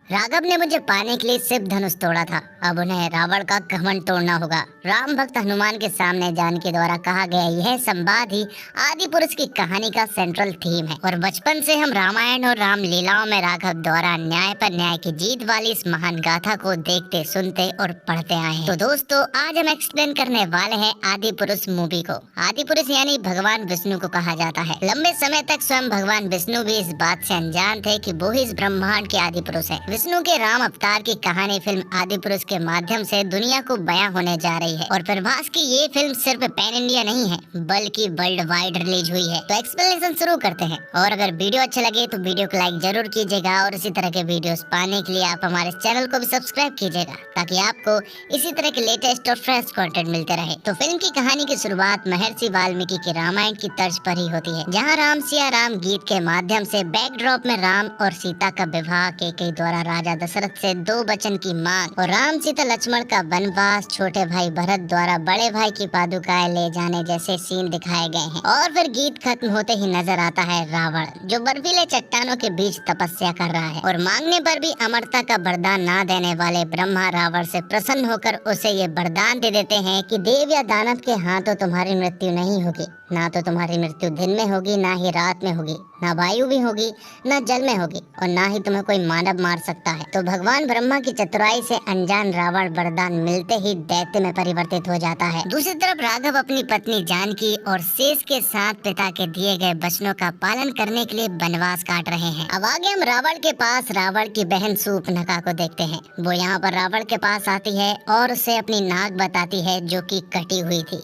राघव ने मुझे पाने के लिए सिर्फ धनुष तोड़ा था। अब उन्हें रावण का घमंड तोड़ना होगा। राम भक्त हनुमान के सामने जानकी द्वारा कहा गया यह संवाद ही आदि पुरुष की कहानी का सेंट्रल थीम है और बचपन से हम रामायण और राम लीलाओं में राघव द्वारा न्याय पर न्याय की जीत वाली इस महान गाथा को देखते, सुनते और पढ़ते आए हैं। तो दोस्तों, आज हम एक्सप्लेन करने वाले हैं आदि पुरुष मूवी को। आदि पुरुष यानी भगवान विष्णु को कहा जाता है। लंबे समय तक स्वयं भगवान विष्णु भी इस बात से अनजान थे कि वो ही इस ब्रह्मांड के आदि पुरुष है। विष्णु के राम अवतार की कहानी फिल्म आदि पुरुष के माध्यम से दुनिया को बयां होने जा रही है और प्रभास की ये फिल्म सिर्फ पैन इंडिया नहीं है बल्कि वर्ल्ड वाइड रिलीज हुई है। तो एक्सप्लेनेशन शुरू करते हैं और अगर वीडियो अच्छा लगे तो वीडियो को लाइक जरूर कीजिएगा और इसी तरह के वीडियोस पाने के लिए आप हमारे चैनल को भी सब्सक्राइब कीजिएगा ताकि आपको इसी तरह के लेटेस्ट और फ्रेश कंटेंट मिलते रहे। तो फिल्म की कहानी की शुरुआत महर्षि वाल्मीकि के रामायण की तर्ज पर ही होती है, जहाँ राम सिया राम गीत के माध्यम से बैकड्रॉप में राम और सीता का विवाह कैकेयी द्वारा राजा दशरथ से 2 वचन की मांग और राम सीता लक्ष्मण का वनवास, छोटे भाई भरत द्वारा बड़े भाई की पादुकाएं ले जाने जैसे सीन दिखाए गए हैं। और फिर गीत खत्म होते ही नजर आता है रावण, जो बर्फीले चट्टानों के बीच तपस्या कर रहा है और मांगने पर भी अमरता का वरदान ना देने वाले ब्रह्मा रावण से प्रसन्न होकर उसे ये वरदान दे देते हैं कि देव या दानव के हाथों तुम्हारी मृत्यु नहीं होगी। ना तो तुम्हारी मृत्यु दिन में होगी, ना ही रात में होगी, ना वायु भी होगी, ना जल में होगी और ना ही तुम्हें कोई मानव मार सकता है। तो भगवान ब्रह्मा की चतुराई से अनजान रावण वरदान मिलते ही दैत्य में परिवर्तित हो जाता है। दूसरी तरफ राघव अपनी पत्नी जानकी और शेष के साथ पिता के दिए गए वचनों का पालन करने के लिए वनवास काट रहे हैं। अब आगे हम रावण के पास रावण की बहन शूर्पणखा को देखते हैं। वो यहाँ पर रावण के पास आती है और उसे अपनी नाक बताती है जो कि कटी हुई थी।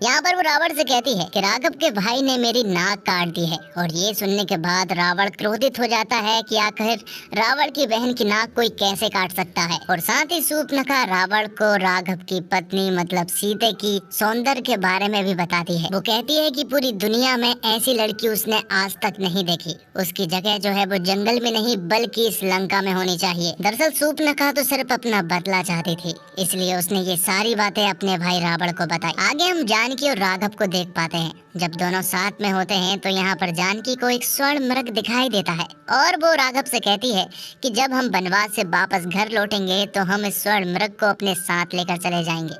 यहाँ पर वो रावण से कहती है कि राघव के भाई ने मेरी नाक काट दी है और ये सुनने के बाद रावण क्रोधित हो जाता है कि आखिर रावण की बहन की नाक कोई कैसे काट सकता है। और साथ ही शूर्पणखा रावण को राघव की पत्नी मतलब सीते की सौंदर्य के बारे में भी बताती है। वो कहती है कि पूरी दुनिया में ऐसी लड़की उसने आज तक नहीं देखी। उसकी जगह जो है वो जंगल में नहीं बल्कि इस लंका में होनी चाहिए। दरअसल शूर्पणखा तो सिर्फ अपना बदला चाहती थी, इसलिए उसने ये सारी बातें अपने भाई रावण को बताई। आगे हम जानकी और राघव को देख पाते हैं। जब दोनों साथ में होते हैं तो यहाँ पर जानकी को एक स्वर्ण मृग दिखाई देता है और वो राघव से कहती है कि जब हम वनवास से वापस घर लौटेंगे तो हम इस स्वर्ण मृग को अपने साथ लेकर चले जाएंगे।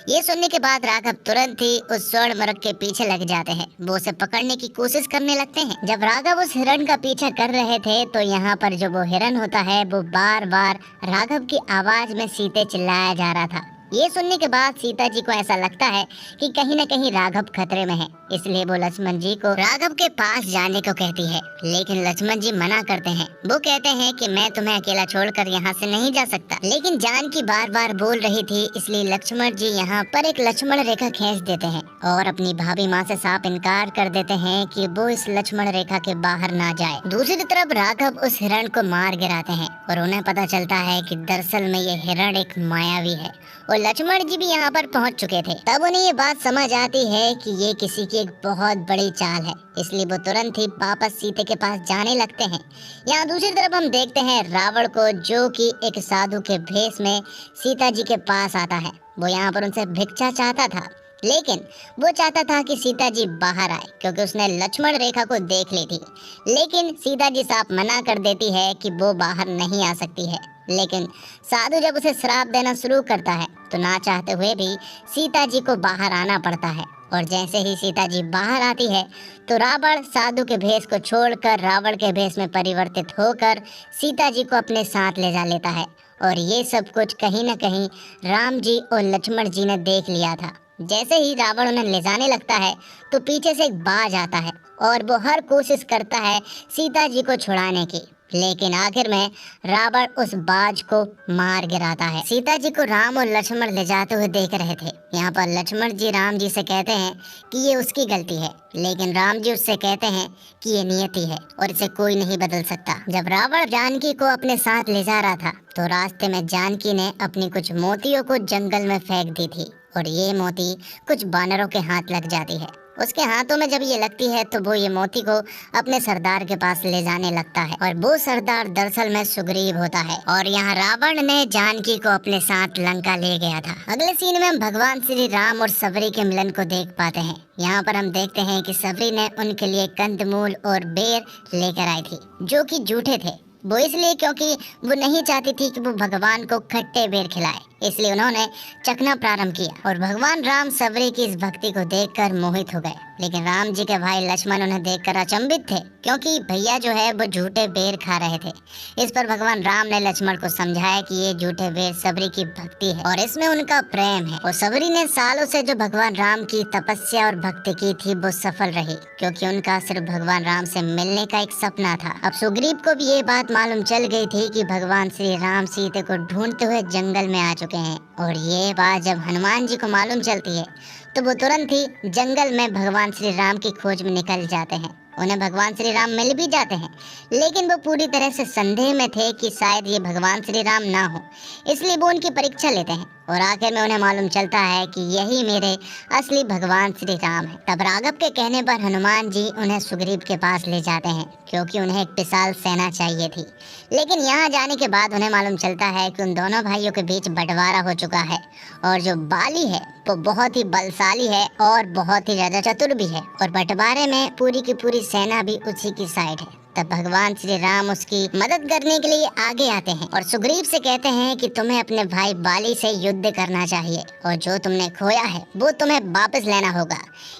ये सुनने के बाद राघव तुरंत ही उस स्वर्ण मृग के पीछे लग जाते हैं। वो उसे पकड़ने की कोशिश करने लगते हैं। जब राघव उस हिरण का पीछा कर रहे थे तो यहाँ पर जो वो हिरण होता है वो बार बार राघव की आवाज में सीते चिल्लाया जा रहा था। ये सुनने के बाद सीता जी को ऐसा लगता है कि कहीं न कहीं राघव खतरे में है, इसलिए वो लक्ष्मण जी को राघव के पास जाने को कहती है, लेकिन लक्ष्मण जी मना करते हैं। वो कहते हैं कि मैं तुम्हें अकेला छोड़कर यहाँ से नहीं जा सकता, लेकिन जानकी बार बार बोल रही थी, इसलिए लक्ष्मण जी यहाँ पर एक लक्ष्मण रेखा खींच देते हैं और अपनी भाभी माँ से साफ इनकार कर देते हैं कि वो इस लक्ष्मण रेखा के बाहर ना जाए। दूसरी तरफ राघव उस हिरण को मार गिराते हैं और उन्हें पता चलता है कि दरअसल में ये हिरण एक मायावी है और लक्ष्मण जी भी यहाँ पर पहुँच चुके थे। तब उन्हें ये बात समझ आती है कि ये किसी की एक बहुत बड़ी चाल है, इसलिए वो तुरंत ही वापस सीते के पास जाने लगते हैं। यहाँ दूसरी तरफ हम देखते हैं रावण को, जो कि एक साधु के भेष में सीता जी के पास आता है। वो यहाँ पर उनसे भिक्षा चाहता था, लेकिन वो चाहता था कि सीता जी बाहर आए क्योंकि उसने लक्ष्मण रेखा को देख ली थी। लेकिन सीता जी साफ मना कर देती है कि वो बाहर नहीं आ सकती है। लेकिन साधु जब उसे श्राप देना शुरू करता है तो ना चाहते हुए भी सीता जी को बाहर आना पड़ता है। और जैसे ही सीता जी बाहर आती है तो रावण साधु के भेष को छोड़कर रावण के भेष में परिवर्तित होकर सीता जी को अपने साथ ले जा लेता है। और ये सब कुछ कहीं न कहीं राम जी और लक्ष्मण जी ने देख लिया था। जैसे ही रावण उन्हें ले जाने लगता है तो पीछे से एक बाज आता है और वो हर कोशिश करता है सीता जी को छुड़ाने की, लेकिन आखिर में रावण उस बाज को मार गिराता है। सीता जी को राम और लक्ष्मण ले जाते हुए देख रहे थे। यहाँ पर लक्ष्मण जी राम जी से कहते हैं कि ये उसकी गलती है, लेकिन राम जी उससे कहते हैं कि ये नियति है और इसे कोई नहीं बदल सकता। जब रावण जानकी को अपने साथ ले जा रहा था तो रास्ते में जानकी ने अपनी कुछ मोतियों को जंगल में फेंक दी थी और ये मोती कुछ बानरों के हाथ लग जाती है। उसके हाथों में जब ये लगती है तो वो ये मोती को अपने सरदार के पास ले जाने लगता है और वो सरदार दरअसल में सुग्रीव होता है। और यहाँ रावण ने जानकी को अपने साथ लंका ले गया था। अगले सीन में हम भगवान श्री राम और सबरी के मिलन को देख पाते हैं। यहाँ पर हम देखते हैं कि सबरी ने उनके लिए कंदमूल और बेर लेकर आई थी जो कि जूठे थे, वो इसलिए क्योंकि वो नहीं चाहती थी कि वो भगवान को खट्टे बेर खिलाए, इसलिए उन्होंने चखना प्रारंभ किया और भगवान राम सबरी की इस भक्ति को देखकर मोहित हो गए। लेकिन राम जी के भाई लक्ष्मण उन्हें देखकर अचंभित थे, क्योंकि भैया जो है वो झूठे बेर खा रहे थे। इस पर भगवान राम ने लक्ष्मण को समझाया कि ये झूठे बेर सबरी की भक्ति है और इसमें उनका प्रेम है। और सबरी ने सालों से जो भगवान राम की तपस्या और भक्ति की थी वो सफल रही, क्योंकि उनका सिर्फ भगवान राम से मिलने का एक सपना था। अब सुग्रीव को भी ये बात मालूम चल गई थी कि भगवान श्री राम सीता को ढूंढते हुए जंगल में आ चुके हैं। और ये बात जब हनुमान जी को मालूम चलती है तो वो तुरंत ही जंगल में भगवान श्री राम की खोज में निकल जाते हैं। उन्हें भगवान श्री राम मिल भी जाते हैं, लेकिन वो पूरी तरह से संदेह में थे कि शायद ये भगवान श्री राम ना हो, इसलिए वो उनकी परीक्षा लेते हैं। और आखिर में उन्हें मालूम चलता है कि यही मेरे असली भगवान श्री राम है। तब राघव के कहने पर हनुमान जी उन्हें सुग्रीव के पास ले जाते हैं, क्योंकि उन्हें एक विशाल सेना चाहिए थी। लेकिन यहाँ जाने के बाद उन्हें मालूम चलता है कि उन दोनों भाइयों के बीच बंटवारा हो चुका है, और जो बाली है वो बहुत ही बलशाली है और बहुत ही ज्यादा चतुर भी है, और बंटवारे में पूरी की पूरी सेना भी उसी की साइड है। तब भगवान श्री राम उसकी मदद करने के लिए आगे आते हैं और सुग्रीव से कहते हैं कि तुम्हें अपने भाई बाली से युद्ध करना चाहिए, और जो तुमने खोया है वो तुम्हें वापस लेना होगा।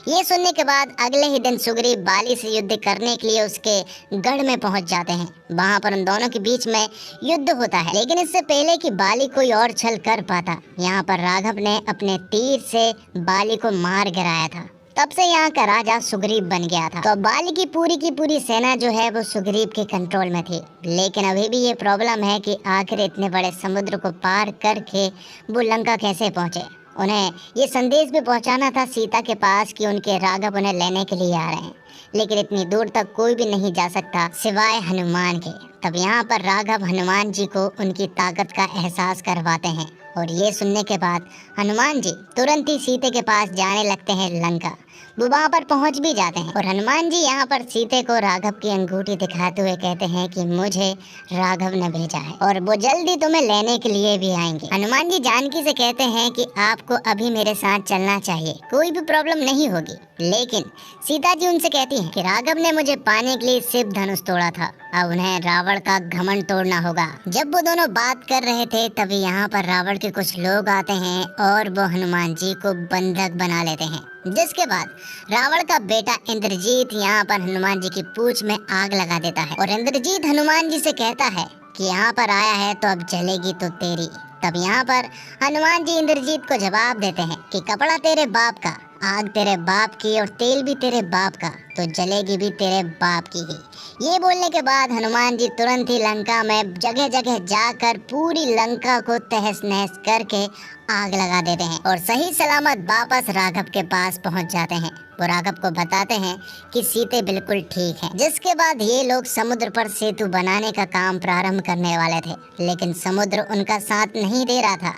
ये सुनने के बाद अगले ही दिन सुग्रीव बाली से युद्ध करने के लिए उसके गढ़ में पहुंच जाते हैं। वहां पर उन दोनों के बीच में युद्ध होता है, लेकिन इससे पहले कि बाली कोई और छल कर पाता, यहाँ पर राघव ने अपने तीर से बाली को मार गिराया था। तब से यहाँ का राजा सुग्रीव बन गया था। तो बाली की पूरी सेना जो है वो सुग्रीव के कंट्रोल में थी। लेकिन अभी भी ये प्रॉब्लम है कि आखिर इतने बड़े समुद्र को पार करके वो लंका कैसे पहुंचे। उन्हें ये संदेश भी पहुंचाना था सीता के पास कि उनके राघव उन्हें लेने के लिए आ रहे हैं, लेकिन इतनी दूर तक कोई भी नहीं जा सकता सिवाय हनुमान के। तब यहाँ पर राघव हनुमान जी को उनकी ताकत का एहसास करवाते हैं, और ये सुनने के बाद हनुमान जी तुरंत ही सीते के पास जाने लगते हैं लंका। वो वहाँ पर पहुँच भी जाते हैं, और हनुमान जी यहाँ पर सीते को राघव की अंगूठी दिखाते हुए कहते हैं कि मुझे राघव ने भेजा है और वो जल्दी तुम्हें लेने के लिए भी आएंगे। हनुमान जी जानकी से कहते हैं कि आपको अभी मेरे साथ चलना चाहिए, कोई भी प्रॉब्लम नहीं होगी। लेकिन सीता जी उनसे कहती हैं कि राघव ने मुझे पाने के लिए शिव धनुष तोड़ा था, अब उन्हें रावण का घमंड तोड़ना होगा। जब वो दोनों बात कर रहे थे तभी यहाँ पर रावण के कुछ लोग आते हैं और वो हनुमान जी को बंधक बना लेते हैं, जिसके बाद रावण का बेटा इंद्रजीत यहाँ पर हनुमान जी की पूंछ में आग लगा देता है, और इंद्रजीत हनुमान जी से कहता है कि यहाँ पर आया है तो अब जलेगी तो तेरी। तब यहाँ पर हनुमान जी इंद्रजीत को जवाब देते हैं कि कपड़ा तेरे बाप का, आग तेरे बाप की और तेल भी तेरे बाप का, तो जलेगी भी तेरे बाप की ही। ये बोलने के बाद हनुमान जी तुरंत ही लंका में जगह जगह जाकर पूरी लंका को तहस नहस करके आग लगा देते हैं और सही सलामत वापस राघव के पास पहुंच जाते हैं। वो राघव को बताते हैं कि सीते बिल्कुल ठीक है। जिसके बाद ये लोग समुद्र पर सेतु बनाने का काम प्रारंभ करने वाले थे, लेकिन समुद्र उनका साथ नहीं दे रहा था।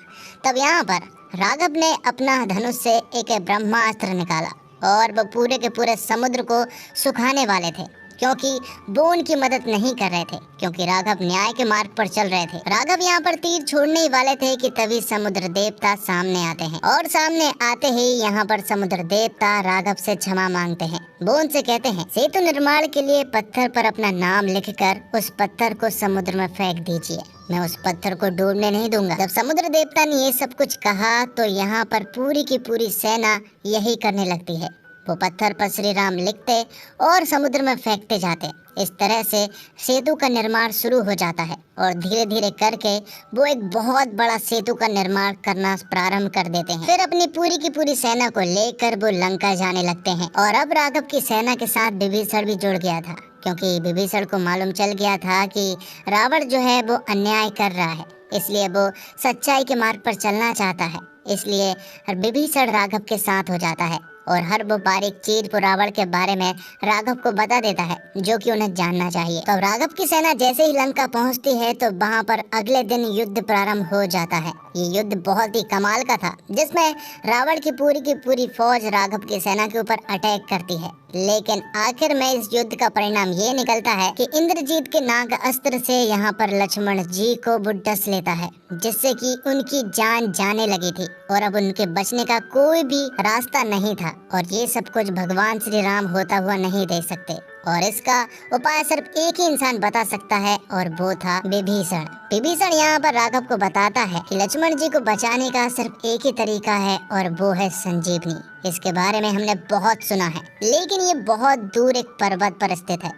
तब यहाँ पर राघव ने अपना धनुष से एक ब्रह्मास्त्र निकाला और वो पूरे के पूरे समुद्र को सुखाने वाले थे, क्योंकि वो उनकी मदद नहीं कर रहे थे, क्योंकि राघव न्याय के मार्ग पर चल रहे थे। राघव यहाँ पर तीर छोड़ने ही वाले थे कि तभी समुद्र देवता सामने आते हैं, और सामने आते ही यहाँ पर समुद्र देवता राघव से क्षमा मांगते हैं। वो उनसे कहते हैं सेतु निर्माण के लिए पत्थर पर अपना नाम लिखकर उस पत्थर को समुद्र में फेंक दीजिए, मैं उस पत्थर को डूबने नहीं दूंगा। जब समुद्र देवता ने ये सब कुछ कहा तो यहाँ पर पूरी की पूरी सेना यही करने लगती है। वो पत्थर पर श्री राम लिखते और समुद्र में फेंकते जाते। इस तरह से सेतु का निर्माण शुरू हो जाता है, और धीरे धीरे करके वो एक बहुत बड़ा सेतु का निर्माण करना प्रारंभ कर देते हैं। फिर अपनी पूरी की पूरी सेना को लेकर वो लंका जाने लगते हैं। और अब राघव की सेना के साथ विभीषण भी जुड़ गया था, क्योंकि विभीषण को मालूम चल गया था कि रावण जो है वो अन्याय कर रहा है, इसलिए वो सच्चाई के मार्ग पर चलना चाहता है। इसलिए विभीषण राघव के साथ हो जाता है और हर वो बारीक चीज को रावण के बारे में राघव को बता देता है, जो कि उन्हें जानना चाहिए। तो राघव की सेना जैसे ही लंका पहुंचती है तो वहां पर अगले दिन युद्ध प्रारंभ हो जाता है। ये युद्ध बहुत ही कमाल का था, जिसमें रावण की पूरी फौज राघव की सेना के ऊपर अटैक करती है लेकिन आखिर में इस युद्ध का परिणाम ये निकलता है कि इंद्रजीत के नाग अस्त्र से यहाँ पर लक्ष्मण जी को वो डस लेता है, जिससे कि उनकी जान जाने लगी थी और अब उनके बचने का कोई भी रास्ता नहीं था। और ये सब कुछ भगवान श्री राम होता हुआ नहीं देख सकते और इसका उपाय सिर्फ एक ही इंसान बता सकता है और वो था विभीषण। विभीषण यहाँ पर राघव को बताता है कि लक्ष्मण जी को बचाने का सिर्फ एक ही तरीका है और वो है संजीवनी। इसके बारे में हमने बहुत सुना है, लेकिन ये बहुत दूर एक पर्वत पर स्थित है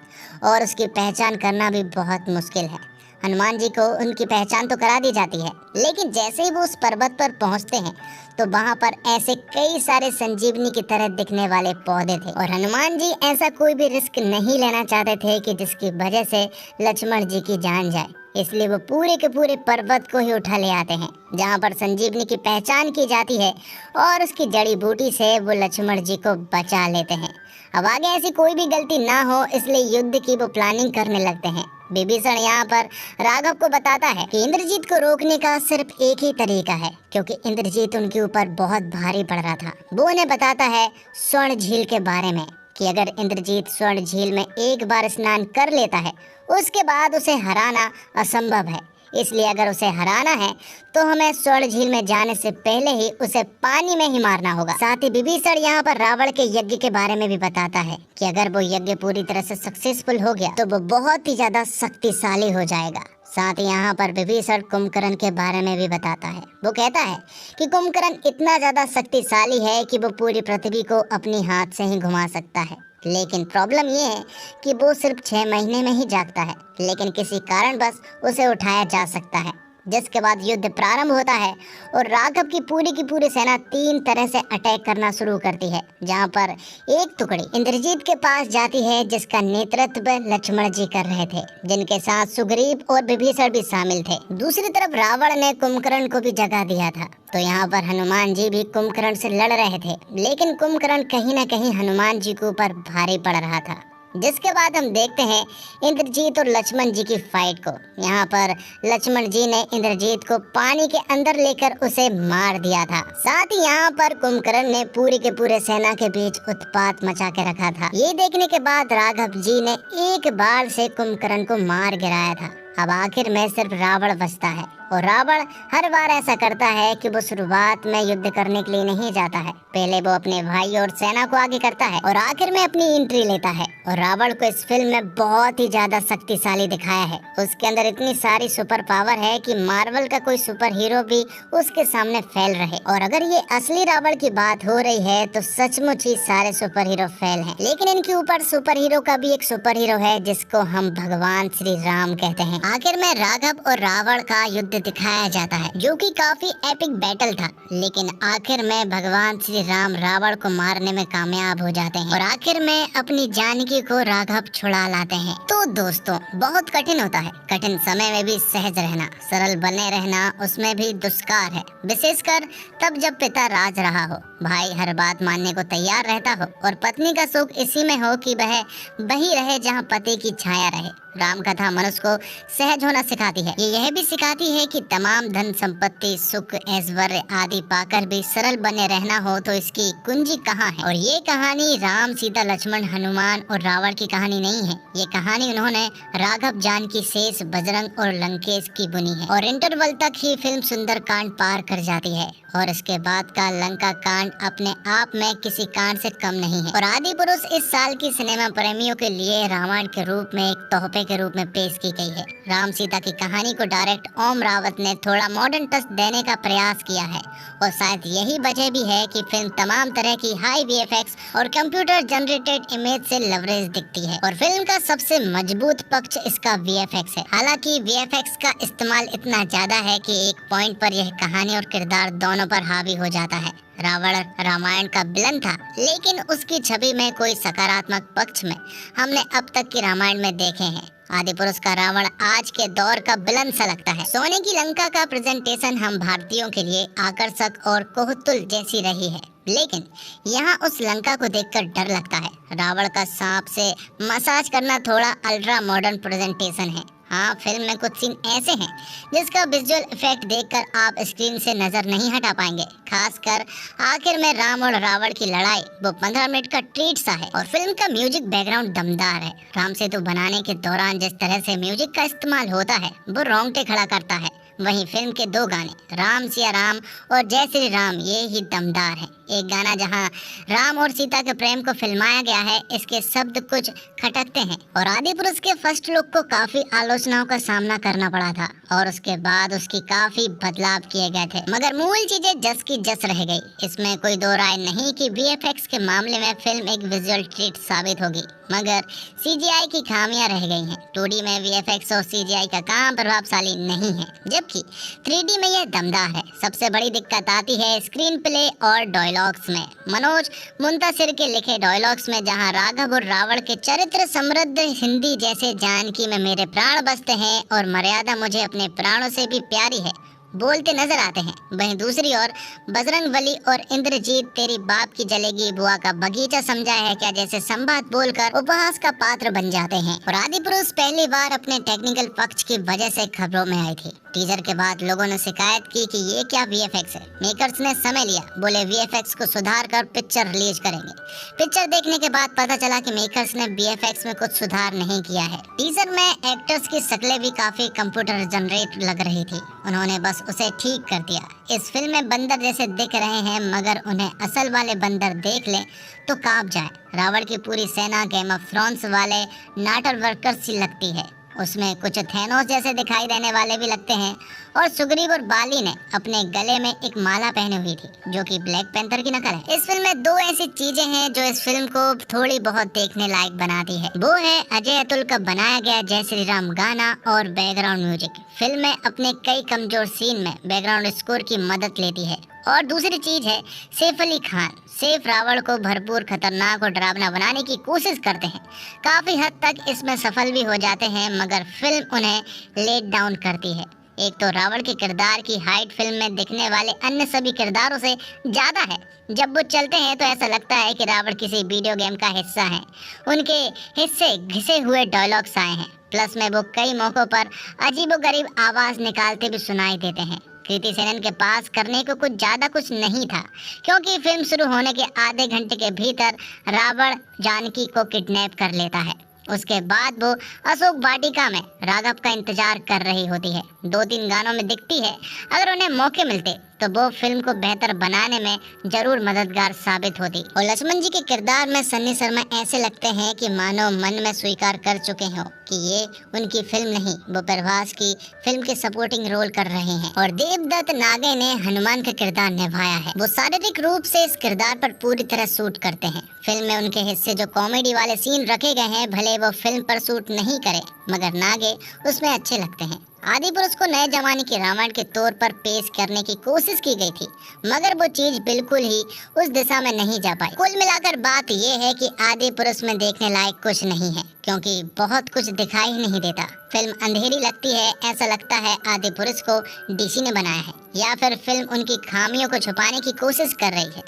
और उसकी पहचान करना भी बहुत मुश्किल है। हनुमान जी को उनकी पहचान तो करा दी जाती है, लेकिन जैसे ही वो उस पर्वत पर पहुंचते हैं तो वहां पर ऐसे कई सारे संजीवनी की तरह दिखने वाले पौधे थे और हनुमान जी ऐसा कोई भी रिस्क नहीं लेना चाहते थे कि जिसकी वजह से लक्ष्मण जी की जान जाए। इसलिए वो पूरे के पूरे पर्वत को ही उठा ले आते हैं जहाँ पर संजीवनी की पहचान की जाती है और उसकी जड़ी बूटी से वो लक्ष्मण जी को बचा लेते हैं। अब आगे ऐसी कोई भी गलती ना हो इसलिए युद्ध की वो प्लानिंग करने लगते हैं। विभीषण यहाँ पर राघव को बताता है कि इंद्रजीत को रोकने का सिर्फ एक ही तरीका है, क्योंकि इंद्रजीत उनके ऊपर बहुत भारी पड़ रहा था। वो उन्हें बताता है स्वर्ण झील के बारे में कि अगर इंद्रजीत स्वर्ण झील में एक बार स्नान कर लेता है उसके बाद उसे हराना असंभव है। इसलिए अगर उसे हराना है तो हमें स्वर्ण झील में जाने से पहले ही उसे पानी में ही मारना होगा। साथ ही विभीषण यहाँ पर रावण के यज्ञ के बारे में भी बताता है कि अगर वो यज्ञ पूरी तरह से सक्सेसफुल हो गया तो वो बहुत ही ज्यादा शक्तिशाली हो जाएगा। साथ ही यहाँ पर विभीषण कुंभकर्ण के बारे में भी बताता है। वो कहता है कि कुंभकर्ण इतना ज्यादा शक्तिशाली है कि वो पूरी पृथ्वी को अपनी हाथ से ही घुमा सकता है, लेकिन प्रॉब्लम ये है कि वो सिर्फ 6 महीने में ही जागता है, लेकिन किसी कारणवश उसे उठाया जा सकता है। जिसके बाद युद्ध प्रारंभ होता है और राघव की पूरी सेना 3 तरह से अटैक करना शुरू करती है, जहां पर एक टुकड़ी इंद्रजीत के पास जाती है जिसका नेतृत्व लक्ष्मण जी कर रहे थे, जिनके साथ सुग्रीव और विभीषण भी शामिल थे। दूसरी तरफ रावण ने कुंभकर्ण को भी जगह दिया था, तो यहाँ पर हनुमान जी भी कुंभकर्ण से लड़ रहे थे, लेकिन कुंभकर्ण कहीं न कहीं हनुमान जी के ऊपर भारी पड़ रहा था। जिसके बाद हम देखते हैं इंद्रजीत और लक्ष्मण जी की फाइट को। यहाँ पर लक्ष्मण जी ने इंद्रजीत को पानी के अंदर लेकर उसे मार दिया था। साथ ही यहाँ पर कुंभकर्ण ने पूरी के पूरे सेना के बीच उत्पात मचा के रखा था। ये देखने के बाद राघव जी ने एक बार से कुंभकर्ण को मार गिराया था। अब आखिर में सिर्फ रावण बचता है और रावण हर बार ऐसा करता है कि वो शुरुआत में युद्ध करने के लिए नहीं जाता है, पहले वो अपने भाई और सेना को आगे करता है और आखिर में अपनी एंट्री लेता है। और रावण को इस फिल्म में बहुत ही ज्यादा शक्तिशाली दिखाया है। उसके अंदर इतनी सारी सुपर पावर है कि मार्वल का कोई सुपर हीरो भी उसके सामने फेल रहे। और अगर ये असली रावण की बात हो रही है तो सचमुच ही सारे सुपर हीरो फेल हैं। लेकिन इनके ऊपर सुपर हीरो का भी एक सुपर हीरो है जिसको हम भगवान श्री राम कहते हैं। आखिर में राघव और रावण का युद्ध दिखाया जाता है, जो कि काफी एपिक बैटल था, लेकिन आखिर में भगवान श्री राम रावण को मारने में कामयाब हो जाते हैं और आखिर में अपनी जानकी को राघव छुड़ा लाते हैं। तो दोस्तों, बहुत कठिन होता है कठिन समय में भी सहज रहना, सरल बने रहना उसमें भी दुष्कार है, विशेषकर तब जब पिता राज रहा हो, भाई हर बात मानने को तैयार रहता हो और पत्नी का सुख इसी में हो कि वह वही रहे जहाँ पति की छाया रहे। राम कथा मनुष्य को सहज होना सिखाती है। ये यह भी सिखाती है कि तमाम धन संपत्ति सुख ऐश्वर्य आदि पाकर भी सरल बने रहना हो तो इसकी कुंजी कहाँ है। और ये कहानी राम सीता लक्ष्मण हनुमान और रावण की कहानी नहीं है, ये कहानी उन्होंने राघव जानकी शेष बजरंग और लंकेश की बुनी है। और इंटरवल तक ही फिल्म सुंदर कांड पार कर जाती है और इसके बाद का लंका कांड अपने आप में किसी कांड से कम नहीं है। और आदि पुरुष इस साल की सिनेमा प्रेमियों के लिए रामायण के रूप में एक तोहफे के रूप में पेश की गई है। राम सीता की कहानी को डायरेक्ट ओम रावत ने थोड़ा मॉडर्न टच देने का प्रयास किया है और शायद यही वजह भी है कि फिल्म तमाम तरह की हाई वीएफएक्स और कंप्यूटर जनरेटेड इमेज से लवरेज दिखती है। और फिल्म का सबसे मजबूत पक्ष इसका वीएफएक्स है। हालांकि वीएफएक्स का इस्तेमाल इतना ज्यादा है कि एक पॉइंट पर यह कहानी और किरदार दोनों पर हावी हो जाता है। रावण रामायण का विलन था, लेकिन उसकी छवि में कोई सकारात्मक पक्ष में हमने अब तक की रामायण में देखे हैं। आदि पुरुष का रावण आज के दौर का विलन सा लगता है। सोने की लंका का प्रेजेंटेशन हम भारतीयों के लिए आकर्षक और कोहतुल जैसी रही है, लेकिन यहाँ उस लंका को देखकर डर लगता है। रावण का सांप से मसाज करना थोड़ा अल्ट्रा मॉडर्न प्रेजेंटेशन है। हाँ, फिल्म में कुछ सीन ऐसे हैं जिसका विजुअल इफेक्ट देखकर आप स्क्रीन से नजर नहीं हटा पाएंगे। खासकर आखिर में राम और रावण की लड़ाई, वो 15 मिनट का ट्रीट सा है। और फिल्म का म्यूजिक बैकग्राउंड दमदार है। राम सेतु बनाने के दौरान जिस तरह से म्यूजिक का इस्तेमाल होता है वो रोंगटे खड़ा करता है। वहीं फिल्म के दो गाने राम सिया राम और जय श्री राम ये ही दमदार है। एक गाना जहां राम और सीता के प्रेम को फिल्माया गया है, इसके शब्द कुछ खटकते हैं और आदिपुरुष के फर्स्ट लुक को काफी आलोचनाओं का सामना करना पड़ा था और उसके बाद उसकी काफी बदलाव किए गए थे, मगर मूल चीजें जस की जस रह गई। इसमें कोई दो राय नहीं कि वीएफएक्स के मामले में फिल्म एक विजुअल ट्रीट साबित होगी, मगर सीजीआई की खामियां रह गई हैं। 2D में वीएफएक्स और सीजीआई का काम प्रभावशाली नहीं है, जबकि 3D में यह दमदार है। सबसे बड़ी दिक्कत आती है स्क्रीन प्ले और डायलॉग्स में। मनोज मुंतासिर के लिखे डायलॉग्स में जहां राघव और रावण के चरित्र समृद्ध हिंदी जैसे जानकी में मेरे प्राण बसते हैं और मर्यादा मुझे अपने प्राणों से भी प्यारी है बोलते नजर आते हैं, वहीं दूसरी ओर बजरंगबली और इंद्रजीत तेरी बाप की जलेगी बुआ का बगीचा समझा है क्या जैसे संवाद बोलकर उपहास का पात्र बन जाते हैं। और आदिपुरुष पहली बार अपने टेक्निकल पक्ष की वजह से खबरों में आई थी। टीजर के बाद लोगों ने शिकायत की कि ये क्या वीएफएक्स है। मेकर्स ने समय लिया, बोले वीएफएक्स को सुधार कर पिक्चर रिलीज करेंगे। पिक्चर देखने के बाद पता चला कि मेकर्स ने वीएफएक्स में कुछ सुधार नहीं किया है। टीजर में एक्टर्स की शक्लें भी काफी कंप्यूटर जनरेट लग रही थी, उन्होंने बस उसे ठीक कर दिया। इस फिल्म में बंदर जैसे दिख रहे हैं, मगर उन्हें असल वाले बंदर देख लें तो कांप जाए। रावण की पूरी सेना गेम ऑफ थ्रोन्स वाले नाटर वर्कर्स सी लगती है, उसमें कुछ थैनोस जैसे दिखाई देने वाले भी लगते हैं। और सुग्रीव और बाली ने अपने गले में एक माला पहनी हुई थी जो कि ब्लैक पैंथर की नकल है। इस फिल्म में दो ऐसी चीजें हैं जो इस फिल्म को थोड़ी बहुत देखने लायक बनाती है, वो है अजय अतुल का बनाया गया जय श्री राम गाना और बैकग्राउंड म्यूजिक। फिल्म में अपने कई कमजोर सीन में बैकग्राउंड स्कोर की मदद लेती है। और दूसरी चीज है सैफ अली खान। सैफ रावण को भरपूर खतरनाक और डरावना बनाने की कोशिश करते हैं, काफी हद तक इसमें सफल भी हो जाते हैं, मगर फिल्म उन्हें लेट डाउन करती है। एक तो रावण के किरदार की हाइट फिल्म में दिखने वाले अन्य सभी किरदारों से ज्यादा है। जब वो चलते हैं तो ऐसा लगता है कि रावण किसी वीडियो गेम का हिस्सा है। उनके हिस्से घिसे हुए डायलॉग्स आए हैं, प्लस में वो कई मौकों पर अजीबोगरीब आवाज निकालते भी सुनाई देते हैं। कृति सेनन के पास करने को कुछ ज्यादा कुछ नहीं था, क्योंकि फिल्म शुरू होने के आधे घंटे के भीतर रावण जानकी को किडनैप कर लेता है। उसके बाद वो अशोक वाटिका में राघव का इंतजार कर रही होती है। 2-3 गानों में दिखती है। अगर उन्हें मौके मिलते तो वो फिल्म को बेहतर बनाने में जरूर मददगार साबित होती। और लक्ष्मण जी के किरदार में सन्नी शर्मा ऐसे लगते हैं कि मानो मन में स्वीकार कर चुके हो कि ये उनकी फिल्म नहीं, वो प्रभास की फिल्म के सपोर्टिंग रोल कर रहे हैं। और देवदत्त नागे ने हनुमान का किरदार निभाया है। वो शारीरिक रूप से इस किरदार पर पूरी तरह सूट करते हैं। फिल्म में उनके हिस्से जो कॉमेडी वाले सीन रखे गए हैं, भले वो फिल्म पर सूट नहीं करे, मगर नागे उसमें अच्छे लगते हैं। आदिपुरुष को नए जमाने के रामायण के तौर पर पेश करने की कोशिश की गई थी, मगर वो चीज बिल्कुल ही उस दिशा में नहीं जा पाई। कुल मिलाकर बात ये है कि आदिपुरुष में देखने लायक कुछ नहीं है, क्योंकि बहुत कुछ दिखाई ही नहीं देता। फिल्म अंधेरी लगती है, ऐसा लगता है आदिपुरुष को डीसी ने बनाया है, या फिर फिल्म उनकी खामियों को छुपाने की कोशिश कर रही है।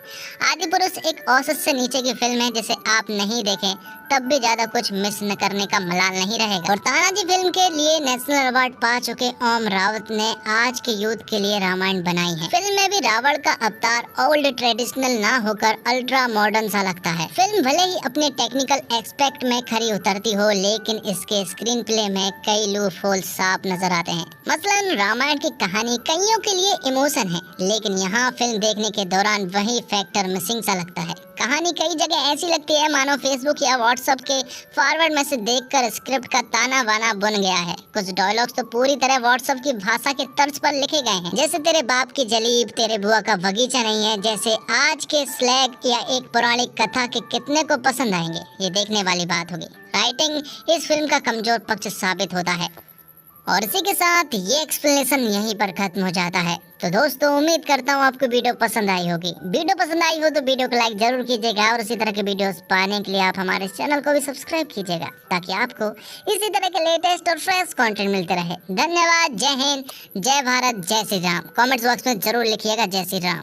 आदिपुरुष एक औसत से नीचे की फिल्म है, जिसे आप नहीं देखें तब भी ज्यादा कुछ मिस न करने का मलाल नहीं रहेगा। और तानाजी फिल्म के लिए नेशनल अवार्ड पा चुके ओम रावत ने आज के यूथ के लिए रामायण बनाई है। फिल्म में भी रावण का अवतार ओल्ड ट्रेडिशनल ना होकर अल्ट्रा मॉडर्न सा लगता है। फिल्म भले ही अपने टेक्निकल एक्सपेक्ट में खरी उतरती हो, लेकिन इसके स्क्रीन प्ले में कई लूप होल साफ नजर आते हैं। मसलन रामायण की कहानी कईयों के लिए इमोशन है, लेकिन यहाँ फिल्म देखने के दौरान वही फैक्टर मिसिंग सा लगता है। कहानी कई जगह ऐसी लगती है मानो फेसबुक या व्हाट्सएप के फॉरवर्ड मैसेज देखकर स्क्रिप्ट का ताना बाना बुन गया है। कुछ डायलॉग्स तो पूरी तरह व्हाट्सएप की भाषा के तर्ज पर लिखे गए हैं, जैसे तेरे बाप की जलीब तेरे बुआ का बगीचा नहीं है जैसे आज के स्लैग या एक पौराणिक कथा के कितने को पसंद आएंगे, ये देखने वाली बात होगी। राइटिंग इस फिल्म का कमजोर पक्ष साबित होता है। और इसी के साथ ये एक्सप्लेनेशन यहीं पर खत्म हो जाता है। तो दोस्तों, उम्मीद करता हूँ आपको वीडियो पसंद आई होगी। वीडियो पसंद आई हो तो वीडियो को लाइक जरूर कीजिएगा, और इसी तरह के वीडियोस पाने के लिए आप हमारे चैनल को भी सब्सक्राइब कीजिएगा, ताकि आपको इसी तरह के लेटेस्ट और फ्रेश कंटेंट मिलते रहे। धन्यवाद। जय हिंद, जय भारत, जय श्री राम। कमेंट्स बॉक्स में जरूर लिखिएगा जय श्री राम।